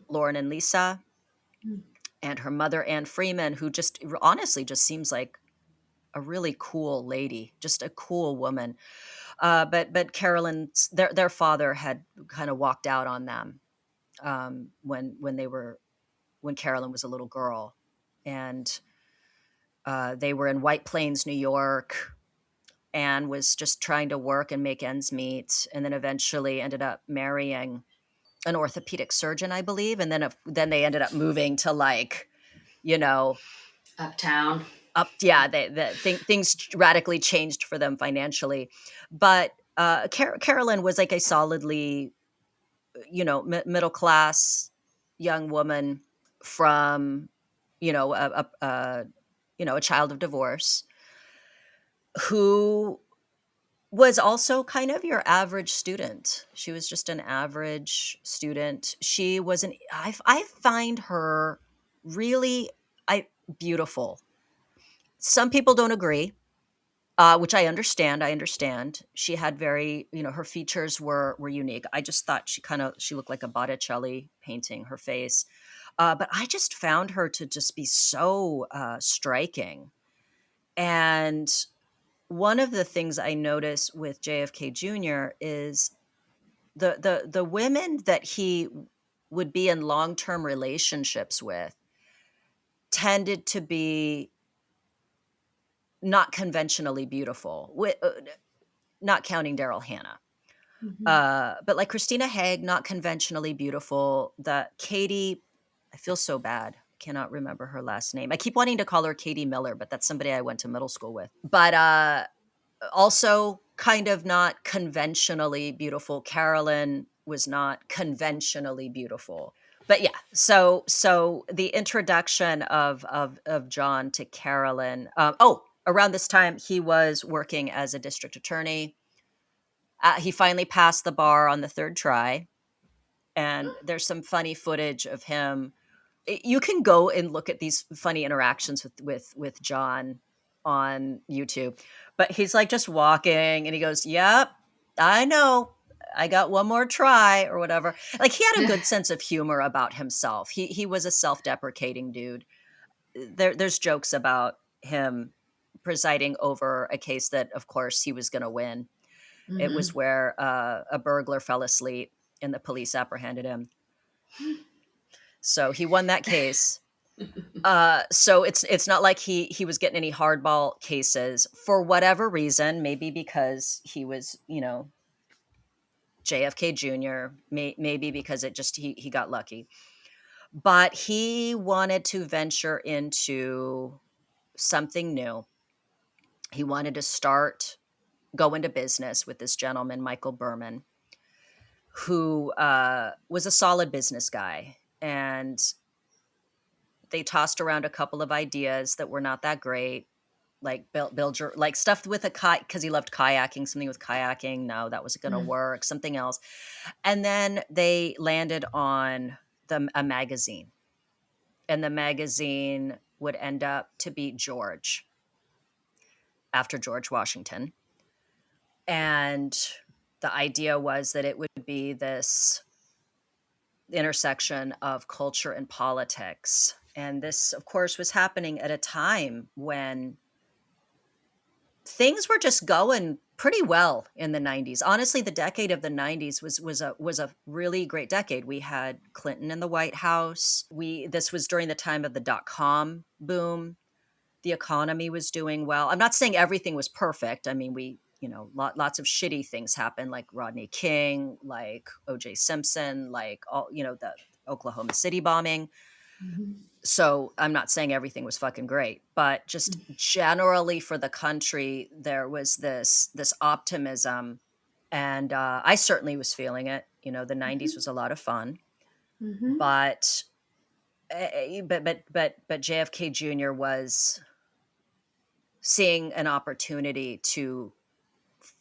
Lauren and Lisa, and her mother, Anne Freeman, who just honestly just seems like a really cool lady, just a cool woman. But Carolyn's their father had kind of walked out on them when Carolyn was a little girl, and they were in White Plains, New York. Anne was just trying to work and make ends meet, and then eventually ended up marrying an orthopedic surgeon, I believe, and then they ended up moving to, like, Uptown. Things radically changed for them financially, but Carolyn was like a solidly, middle class young woman from, a child of divorce, who was also kind of your average student. She was just an average student. She was I find her really beautiful. Some people don't agree, which I understand. She had very, her features were unique. I just thought she looked like a Botticelli painting, her face. But I just found her to just be so striking. And one of the things I notice with JFK Jr. is the women that he would be in long-term relationships with tended to be not conventionally beautiful, not counting Daryl Hannah. But like Christina Haig, not conventionally beautiful. Katie, I feel so bad. I cannot remember her last name. I keep wanting to call her Katie Miller, but that's somebody I went to middle school with. But also kind of not conventionally beautiful. Carolyn was not conventionally beautiful. But yeah, so the introduction of John to Carolyn. Around this time, he was working as a district attorney. He finally passed the bar on the third try, and there's some funny footage of him. You can go and look at these funny interactions with John on YouTube, but he's like just walking, and he goes, "Yep, I know. I got one more try," or whatever. Like, he had a good sense of humor about himself. He was a self-deprecating dude. There's jokes about him presiding over a case that, of course, he was going to win. It was where a burglar fell asleep and the police apprehended him. So he won that case. So it's not like he was getting any hardball cases for whatever reason. Maybe because he was, JFK Jr., maybe because he got lucky. But he wanted to venture into something new. He wanted to go into business with this gentleman, Michael Berman, who was a solid business guy. And they tossed around a couple of ideas that were not that great, like build your, like stuff with a kayak, because he loved kayaking, something with kayaking. No, that wasn't going to work, something else. And then they landed on a magazine. And the magazine would end up to be George, after George Washington. And the idea was that it would be this intersection of culture and politics. And this, of course, was happening at a time when things were just going pretty well in the 90s. Honestly, the decade of the 90s was a really great decade. We had Clinton in the White House. This was during the time of the dot-com boom. The economy was doing well. I'm not saying everything was perfect. I mean, lots of shitty things happened, like Rodney King, like O.J. Simpson, like the Oklahoma City bombing. So I'm not saying everything was fucking great, but just generally for the country, there was this optimism, and I certainly was feeling it. The 90s was a lot of fun, but JFK Jr. was seeing an opportunity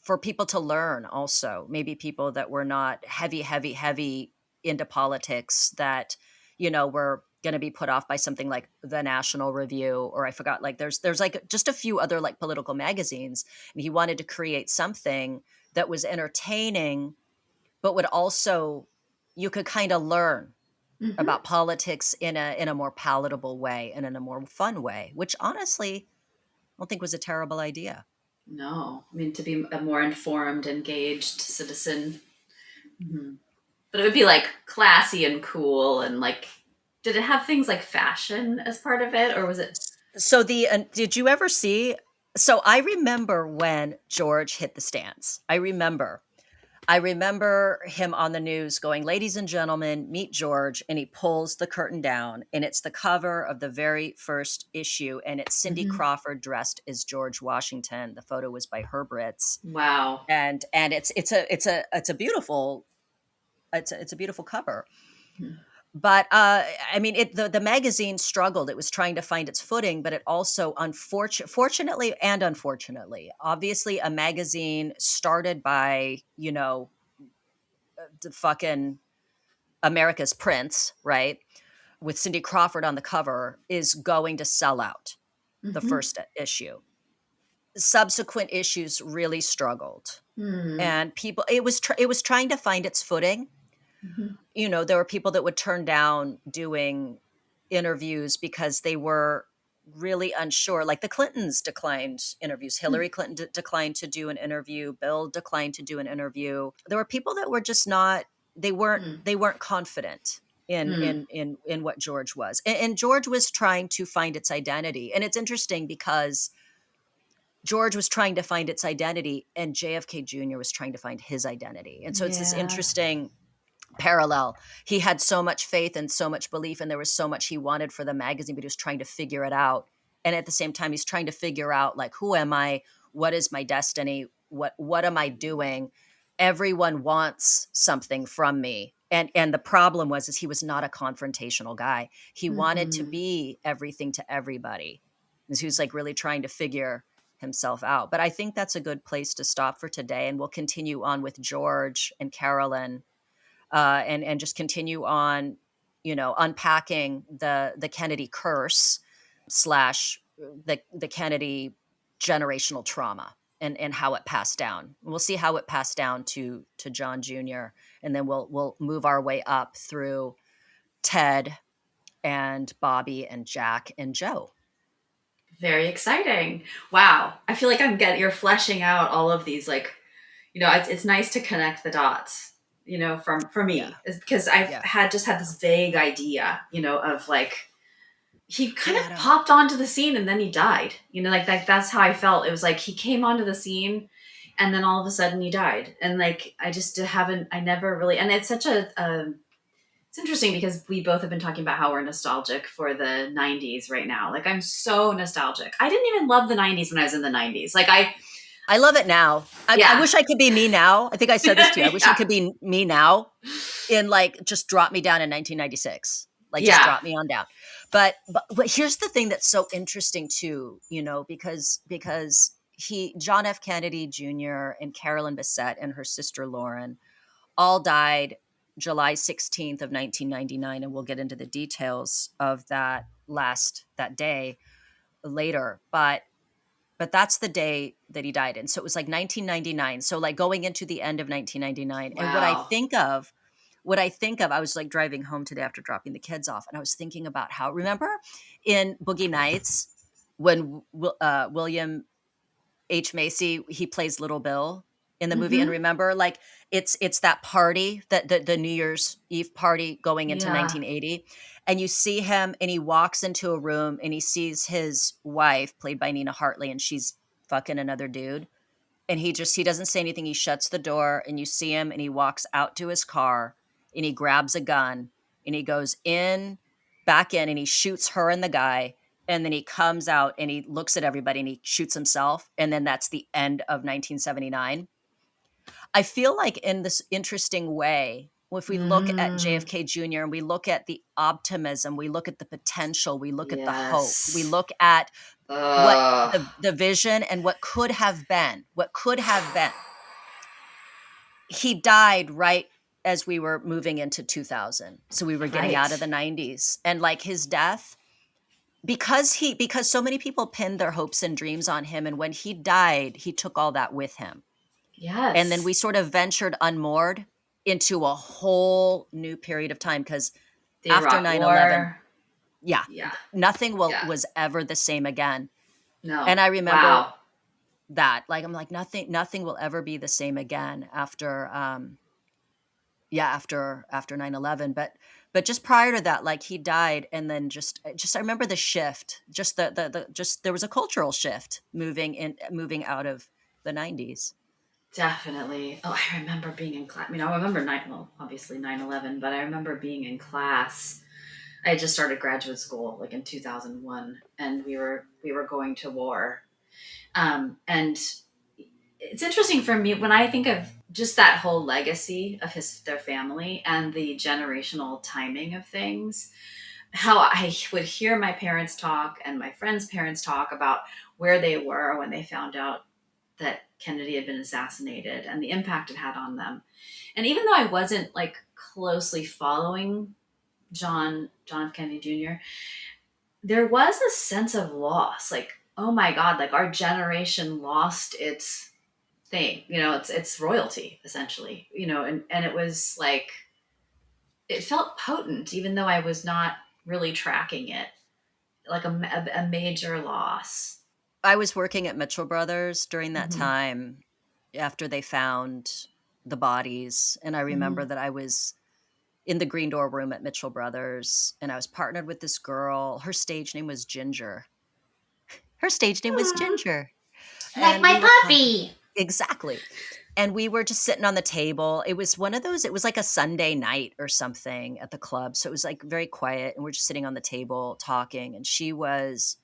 for people to learn also, maybe people that were not heavy into politics, that, were going to be put off by something like the National Review, or I forgot, like there's like just a few other like political magazines. And he wanted to create something that was entertaining, but would also, you could kind of learn about politics in a more palatable way and in a more fun way, which honestly, I don't think was a terrible idea. No, I mean, to be a more informed, engaged citizen. But it would be like classy and cool, and like, did it have things like fashion as part of it, or was it? So did you ever see? So I remember when George hit the stands. I remember him on the news going, "Ladies and gentlemen, meet George," and he pulls the curtain down, and it's the cover of the very first issue, and it's Cindy Crawford dressed as George Washington. The photo was by Herb Ritz. Wow. And it's a beautiful cover. But I mean, the magazine struggled. It was trying to find its footing, but it also, fortunately and unfortunately, obviously, a magazine started by the fucking America's Prince, right, with Cindy Crawford on the cover, is going to sell out the first issue. Subsequent issues really struggled, and people, it was trying to find its footing. There were people that would turn down doing interviews because they were really unsure. Like the Clintons declined interviews. Hillary Clinton declined to do an interview. Bill declined to do an interview. There were people that were just not, they weren't confident in what George was. And George was trying to find its identity. And it's interesting because George was trying to find its identity and JFK Jr. was trying to find his identity. And so it's this interesting parallel. He had so much faith and so much belief, and there was so much he wanted for the magazine, but he was trying to figure it out. And at the same time, he's trying to figure out, like, who am I? What is my destiny? What am I doing? Everyone wants something from me. And the problem is he was not a confrontational guy. He wanted to be everything to everybody. And so he was like really trying to figure himself out. But I think that's a good place to stop for today. And we'll continue on with George and Carolyn, and just continue on, unpacking the Kennedy curse / the Kennedy generational trauma and how it passed down. We'll see how it passed down to John Jr. And then we'll move our way up through Ted and Bobby and Jack and Joe. Very exciting. Wow. I feel like you're fleshing out all of these, like, it's nice to connect the dots. For me, is because I've had this vague idea, of like, he kind of popped onto the scene and then he died, like that's how I felt. It was like he came onto the scene and then all of a sudden he died. And like, I never really, and it's such It's interesting because we both have been talking about how we're nostalgic for the 90s right now. Like, I'm so nostalgic. I didn't even love the 90s when I was in the 90s. Like, I love it now. I wish I could be me now. I think I said this to you. I wish I could be me now in like, just drop me down in 1996. Like, just drop me on down. But here's the thing that's so interesting too, because John F. Kennedy Jr. and Carolyn Bessette and her sister Lauren all died July 16th of 1999. And we'll get into the details of that day later. But that's the day that he died. And so it was like 1999. So like going into the end of 1999. Wow. And what I think of, I was like driving home today after dropping the kids off. And I was thinking about how, remember in Boogie Nights when William H. Macy, he plays Little Bill in the movie. And remember, like it's that party, that the New Year's Eve party going into 1980. And you see him and he walks into a room and he sees his wife, played by Nina Hartley, and she's fucking another dude. And he doesn't say anything. He shuts the door and you see him and he walks out to his car and he grabs a gun and he goes back in and he shoots her and the guy. And then he comes out and he looks at everybody and he shoots himself. And then that's the end of 1979. I feel like in this interesting way, if we look at JFK Jr. and we look at the optimism, we look at the potential, we look at the hope, we look at what the vision and what could have been. He died right as we were moving into 2000. So we were getting out of the 90s. And like his death, because so many people pinned their hopes and dreams on him. And when he died, he took all that with him. Yes. And then we sort of ventured unmoored into a whole new period of time because after 9/11, nothing was ever the same again. No. And I remember that, like, I'm like, nothing will ever be the same again after 9/11. But just prior to that, like he died, and then just I remember the shift, just there was a cultural shift moving out of the 90s. Definitely. Oh, I remember being in class. I mean, I remember obviously 9/11, but I remember being in class. I had just started graduate school like in 2001, and we were going to war. And it's interesting for me when I think of just that whole legacy of their family and the generational timing of things, how I would hear my parents talk and my friends' parents talk about where they were when they found out that Kennedy had been assassinated and the impact it had on them. And even though I wasn't like closely following John F. Kennedy Jr., there was a sense of loss. Like, oh my God, like our generation lost its thing, it's royalty essentially, and it was like, it felt potent, even though I was not really tracking it, like a major loss. I was working at Mitchell Brothers during that time after they found the bodies. And I remember that I was in the green door room at Mitchell Brothers and I was partnered with this girl. Her stage name was Ginger. Like my puppy. Exactly. And we were just sitting on the table. It was one of those, it was like a Sunday night or something at the club. So it was like very quiet and we're just sitting on the table talking. And she was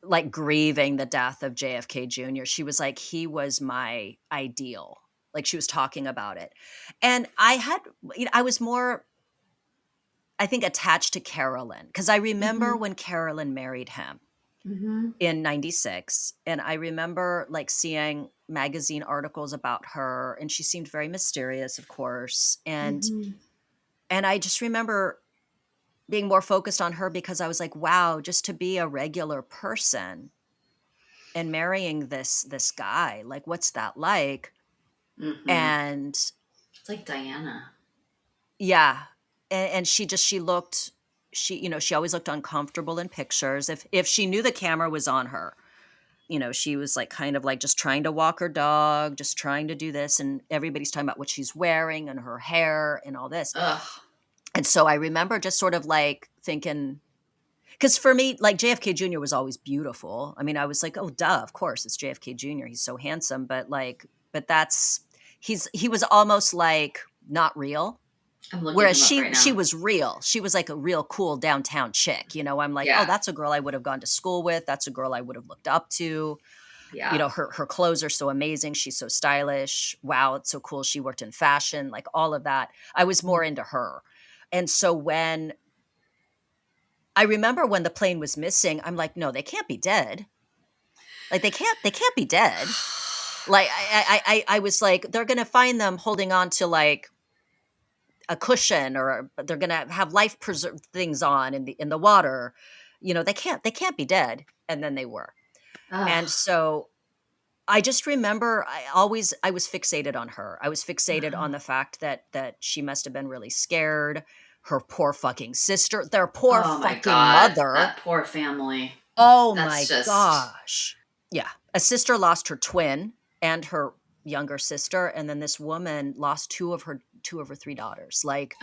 like grieving the death of JFK Jr. She was like, he was my ideal. Like she was talking about it. And I was more, I think, attached to Carolyn because I remember when Carolyn married him in 96. And I remember like seeing magazine articles about her and she seemed very mysterious, of course. And I just remember being more focused on her because I was like, wow, just to be a regular person and marrying this guy, like, what's that like? And it's like Diana. Yeah. And she looked, she always looked uncomfortable in pictures. If she knew the camera was on her, she was like kind of like just trying to walk her dog, just trying to do this. And everybody's talking about what she's wearing and her hair and all this. Ugh. And so I remember just sort of like thinking, because for me, like JFK Jr. was always beautiful. I mean, I was like, oh, duh, of course, it's JFK Jr. He's so handsome. But he was almost like not real. I'm looking Whereas him up right now. she was real. She was like a real cool downtown chick. You know, I'm like, Yeah. oh, that's a girl I would have gone to school with. That's a girl I would have looked up to. Yeah. You know, her clothes are so amazing. She's so stylish. Wow, it's so cool. She worked in fashion, like all of that. I was more into her. And so when I remember when the plane was missing, I'm like, no, they can't be dead. Like they can't be dead. Like I was like, they're gonna find them holding on to like a cushion, or they're gonna have life preserve things on in the water. You know, they can't be dead. And then they were. And so I just remember I was fixated on her. I was fixated on the fact that she must have been really scared. Her poor fucking sister, their poor fucking mother. That poor family. Oh That's my gosh. Yeah. A sister lost her twin and her younger sister. And then this woman lost two of her 3 daughters. Like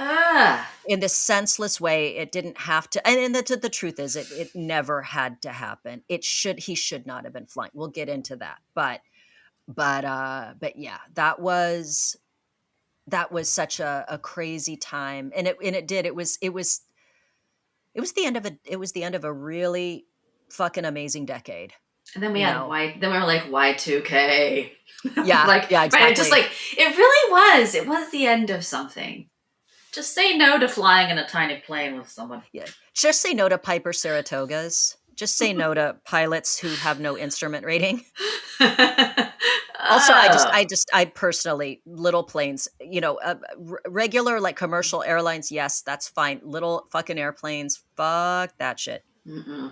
in this senseless way, it didn't have to. And the truth is it never had to happen. He should not have been flying. We'll get into that. But yeah, that was such a crazy time. And it was the end of a really fucking amazing decade. And then we had then we were like Y2K. Yeah. Like, yeah, exactly. Right, just like, it really was. It was the end of something. Just say no to flying in a tiny plane with someone. Yeah. Just say no to Piper Saratogas. Just say no to pilots who have no instrument rating. Also, I personally, little planes, you know, regular like commercial airlines, yes, that's fine. Little fucking airplanes, fuck that shit. Mm-mm.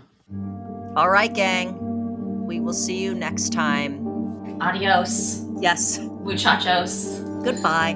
All right, gang. We will see you next time. Adios. Yes. Muchachos. Goodbye.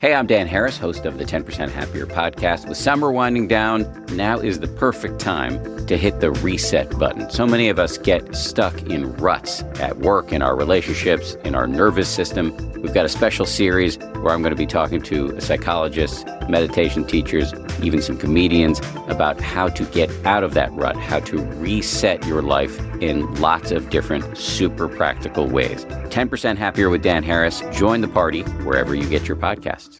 Hey, I'm Dan Harris, host of the 10% Happier podcast. With summer winding down, now is the perfect time to hit the reset button. So many of us get stuck in ruts at work, in our relationships, in our nervous system. We've got a special series where I'm going to be talking to psychologists, meditation teachers, even some comedians about how to get out of that rut, how to reset your life in lots of different super practical ways. 10% Happier with Dan Harris. Join the party wherever you get your podcasts.